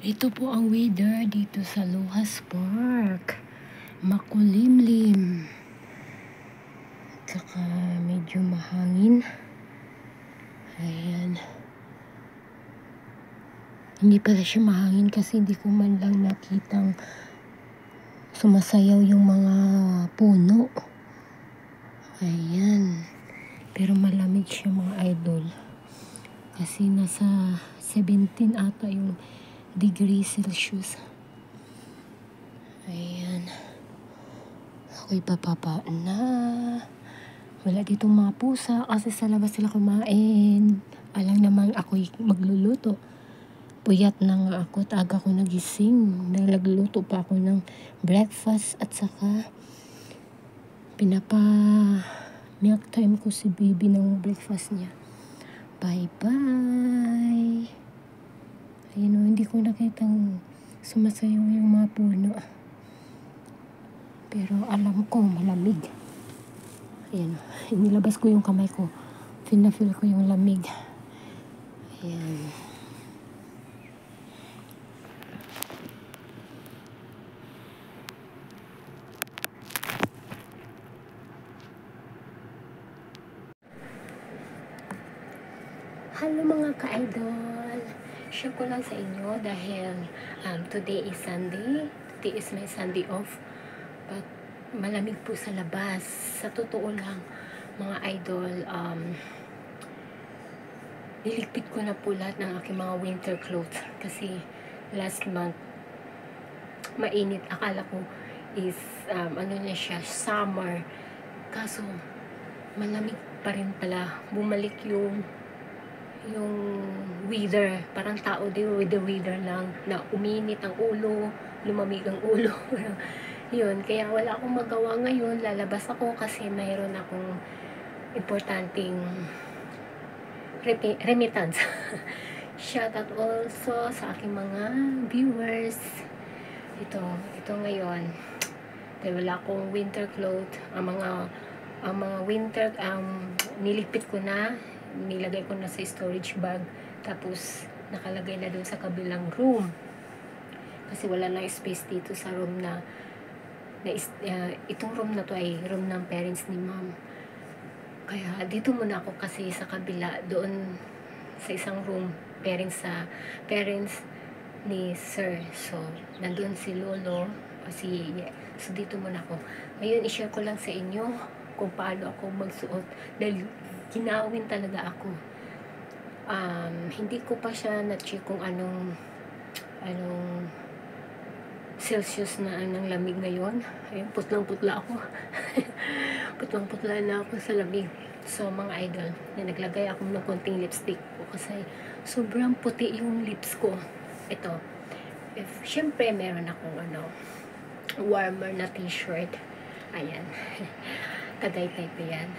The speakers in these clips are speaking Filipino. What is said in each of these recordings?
Ito po ang weather dito sa Lohas Park. Makulimlim. Tsaka medyo mahangin. Ayan. Hindi pala siya mahangin kasi hindi ko man lang nakitang sumasayaw yung mga puno. Ayan. Pero malamig siya mga idol. Kasi nasa 17 ata yung degree Celsius. Ayan. Ako'y papapa na. Wala ditong mga pusa kasi sa labas sila kumain. Alam naman ako'y magluluto. Puyat na nga ako. Aga ko nagising. Nagluto pa ako ng breakfast at saka milk time ko si baby ng breakfast niya. Bye-bye. Ayun o, hindi ko nakitang sumasayaw yung mga puno. Pero alam ko, malamig. Ayan o, inilabas ko yung kamay ko. Feel ko yung lamig. Ayan. Hello mga ka-idol! Share ko lang sa inyo dahil today is Sunday. Today is my Sunday off. But malamig po sa labas. Sa totoo lang, mga idol, niligpit ko na po lahat ng aking mga winter clothes. Kasi last month, mainit. Akala ko is, na siya, summer. Kaso, malamig pa rin pala. Bumalik yung weather, parang tao din with the weather lang, na uminit ang ulo, lumamig ang ulo. Yun, kaya wala akong magawa ngayon. Lalabas ako kasi mayroon akong importanteng remittance. Shout out also sa aking mga viewers. Ito ngayon, dahil wala akong winter clothes, ang mga winter, nilipit ko na, nilagay ko na sa storage bag, tapos nakalagay na doon sa kabilang room kasi wala na space dito sa room na itong room na to ay room ng parents ni ma'am, kaya dito muna ako kasi sa kabila, doon sa isang room parents ni sir, so nandun si lolo so dito muna ako ngayon. I-share ko lang sa inyo kung paano ako magsuot dahil ginawin talaga ako. Hindi ko pa siya na-check kung anong Celsius na ang lamig ngayon. Ayun, putlang-putla ako. Putlang-putla na ako sa lamig. So, mga idol, naglagay ako ng konting lipstick ko kasi sobrang puti yung lips ko. Ito. Syempre, meron akong warmer na t-shirt. Ayan. Tagaytay pa yan.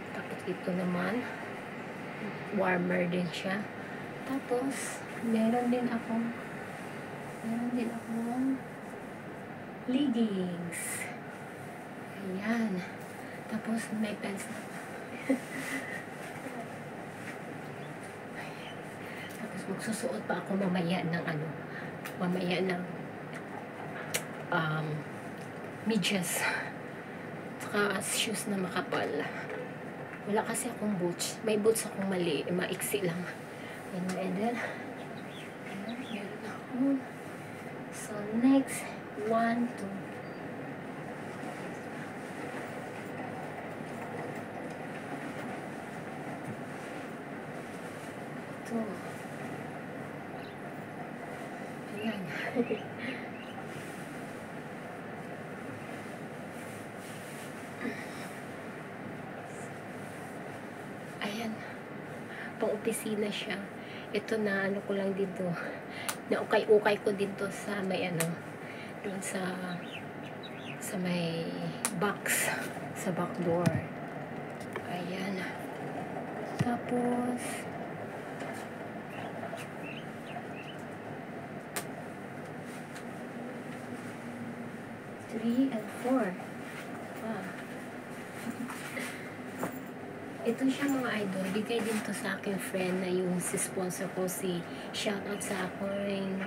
Tapos ito naman, warmer din siya. Tapos, meron din akong leggings. Ayan. Tapos, may pants na. Tapos, magsusuot pa ako mamaya ng medyas. Saka shoes na makapal. Wala kasi akong boots. May boots akong mali, maiksi lang. And then so next, 1, 2. Ayan. Ayan, pang-opisina siya. Ito na ko lang dito, na ukay-ukay ko dito sa may doon sa may box, sa back door. Ayan. Tapos 3 and 4. Ito siya mga idol, bigay din to sa aking friend na yung si sponsor ko, shoutout sa aking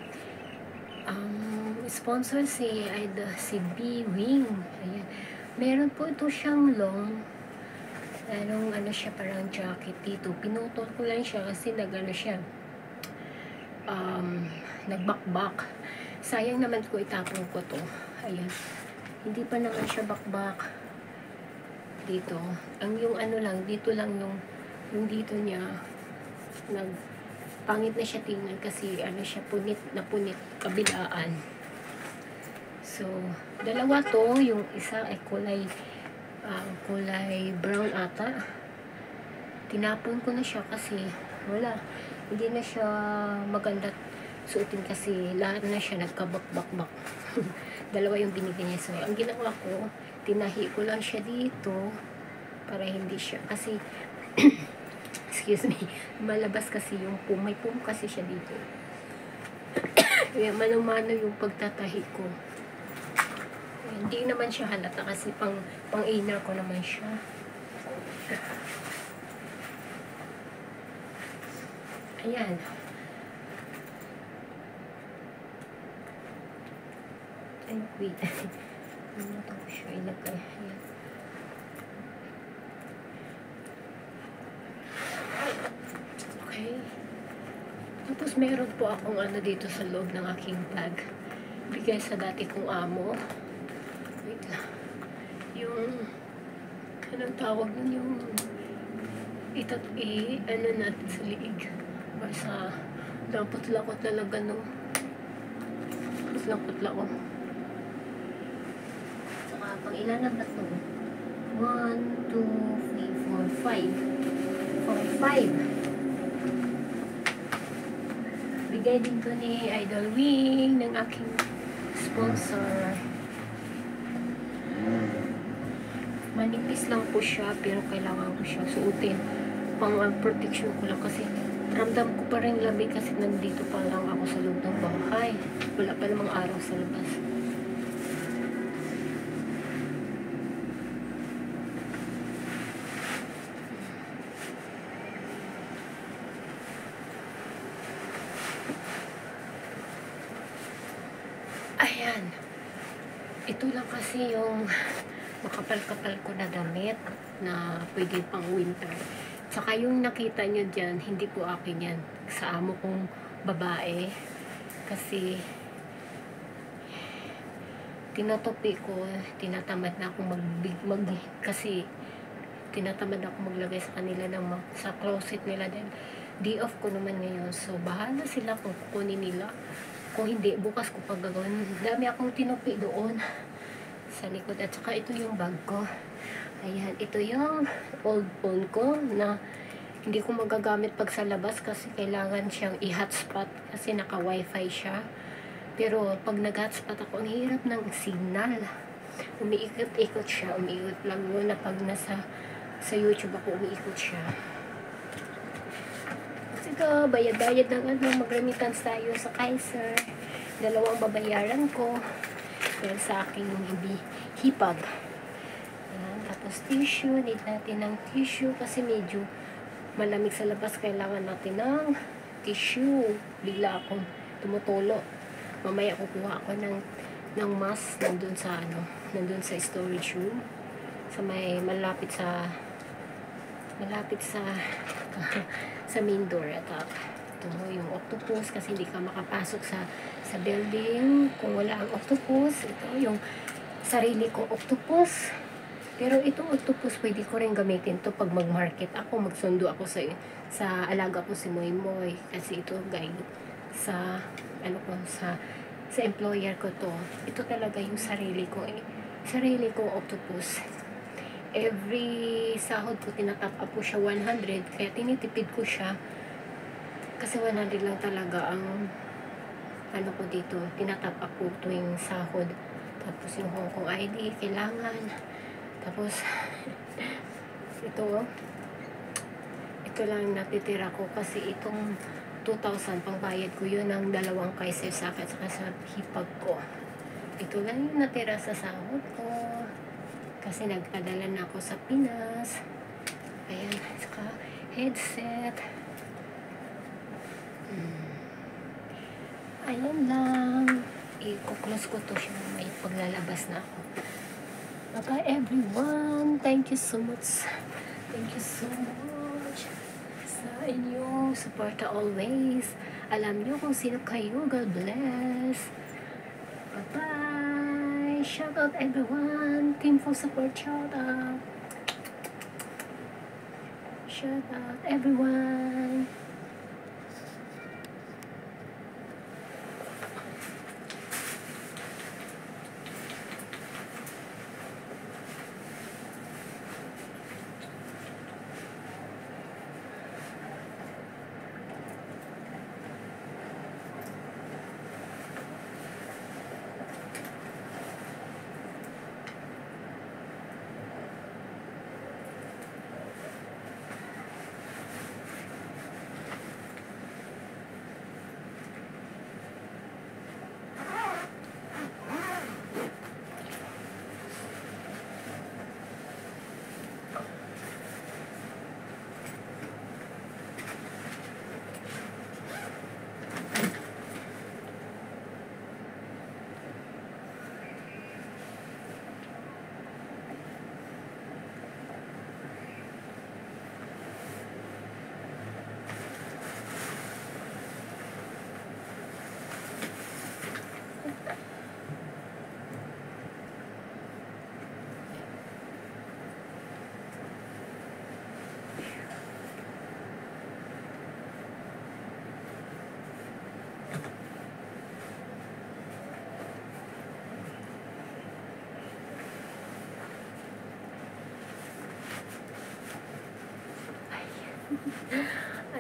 Sponsor si B-Wing. Ayan. Meron po ito siyang long. Ano siya, parang jacket dito. Pinutol ko lang siya kasi nagano siya. Nagbakbak. Sayang naman ko itapon ko to. Ayan. Hindi pa naman siya bakbak. Dito. Yung ano lang, dito lang yung dito niya. Pangit na siya tingnan kasi ano siya, punit na punit kabilaan. So, dalawa to, yung isa ay kulay brown ata. Tinapon ko na siya kasi wala, hindi na siya maganda suotin kasi lahat na siya nagkabak-bak-bak. Dalawa yung binigay niya. So, ang ginawa ko, tinahi ko lang siya dito para hindi siya, kasi excuse me, malabas kasi yung may pum kasi siya dito. Kaya manumano yung pagtatahi ko. Hindi naman siya halata kasi pang inner ko naman siya. Ayan. Ay, wait. Ano ito ko siya ilagay? Ayan. Okay. Tapos meron po akong ano dito sa loob ng aking bag. Bigay sa dati kong amo. Wait lang. Yung, anong tawag nun, yung ano natin sa liig. O sa, lapot-lakot talaga, no? Lapot-lakot. Saka, pang ilan na ba ito? 1, 2, 3, 4, 5. For 5. Bigay din to ni Idol Wing ng aking sponsor. Manipis lang po siya pero kailangan ko siya suotin. Pang protection ko lang kasi ramdam ko pa rin lamig kasi nandito pa lang ako sa loob ng bahay. Wala pa namang araw sa labas. Ayan. Ito lang kasi yung makapal-kapal ko na damit na pwede pang winter. Saka yung nakita nyo dyan, hindi po akin yan. Sa amo kong babae. Kasi tinatopi ko, tinatamad na akong kasi tinatamad ako maglagay sa kanila sa closet nila din. Day off ko naman ngayon. So, bahala sila kung kukunin nila. Kung hindi, bukas ko pag gagawin. Dami akong tinupi doon sa likod. At saka ito yung bag ko. Ayan, ito yung old phone ko na hindi ko magagamit pag sa labas kasi kailangan siyang i-hotspot kasi naka-wifi siya. Pero pag nag-hotspot ako, ang hirap ng signal. Umiikot-ikot siya. Umiikot lang yun na pag sa YouTube ako, umiikot siya. Sige, bayad-bayad ng mag-remittance tayo sa Kaiser. Dalawang babayaran ko. Pero sa aking hipag. Ayan, tapos tissue. Need natin ng tissue kasi medyo malamig sa labas. Kailangan natin ng tissue. Bigla akong tumutulo. Mamaya kukuha ako ng mask nandun sa storage room. Sa malapit sa sa main door. At ito yung octopus kasi hindi ka makapasok sa building kung wala ang octopus. Ito yung sarili ko octopus. Pero itong octopus pwede ko rin gamitin to pag mag-market ako, magsundo ako sa alaga ko si Moy Moy. Kasi ito guys, sa employer ko to. Ito talaga yung sarili ko octopus. Every sahod ko tinatap up ko siya 100, kaya tinitipid ko siya kasi 100 lang talaga ang ko dito, tinatap up ko tuwing sahod. Tapos yung Hong Kong ID kailangan, tapos ito lang natitira ko kasi itong 2,000 pangbayad ko yun ng dalawang Kaiser sa akin sa hipag ko. Ito lang yung natira sa sahod ko kasi nagpadala na ako sa Pinas. Ayan, saka headset. Ayan lang. i-close ko to siya may paglalabas na ako. Bye everyone, thank you so much sa inyong suporta always. Alam nyo kung sino kayo. God bless. Bye bye. Shout out everyone, team for support. Shout out everyone.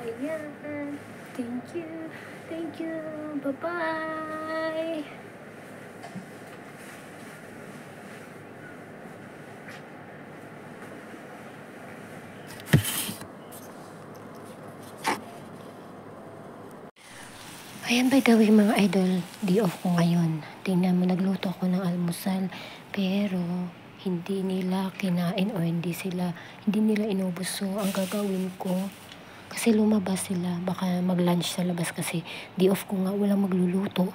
Ayan. Thank you. Bye-bye. Ayan, by the way mga idol, day off ko ngayon. Tingnan mo, nagluto ako ng almusal. Pero, hindi nila kinain o hindi nila inubos. So, ang gagawin ko, kasi lumabas sila, baka mag-lunch sa labas kasi day off ko nga, walang magluluto.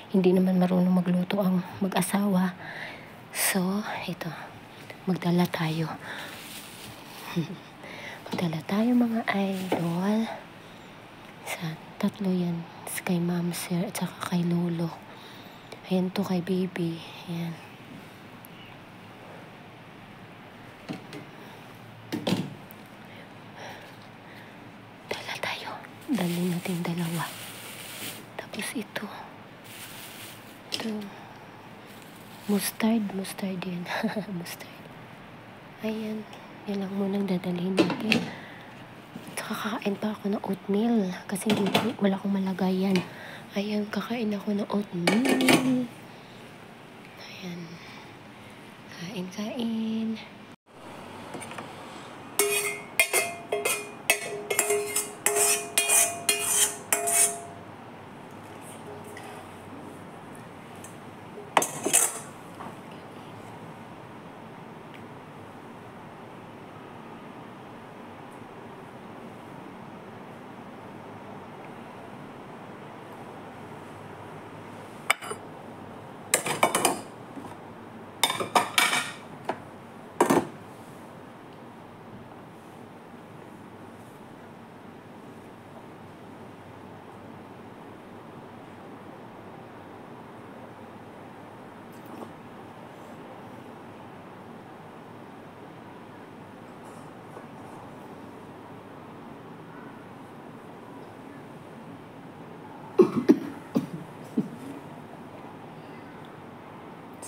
Hindi naman marunong magluto ang mag-asawa. So, ito, magdala tayo. Magdala tayo mga idol. Tatlo yan. Kay Ma'am Sir at saka kay Lolo. Ayan to kay Baby. Ayan. Dala tayo. Dali natin dalawa. Tapos ito. Mustard yan. Mustard. Ayan. Yan lang munang dadalhin natin. Kakain pa ako ng oatmeal kasi wala akong malagayan. Ayan, kakain ako ng oatmeal. Ayan. Kain.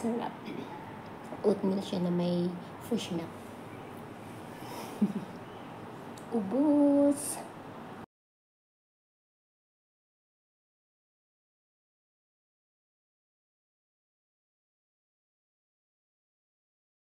Sarap. Oatmeal siya na may fresh na. Ubus.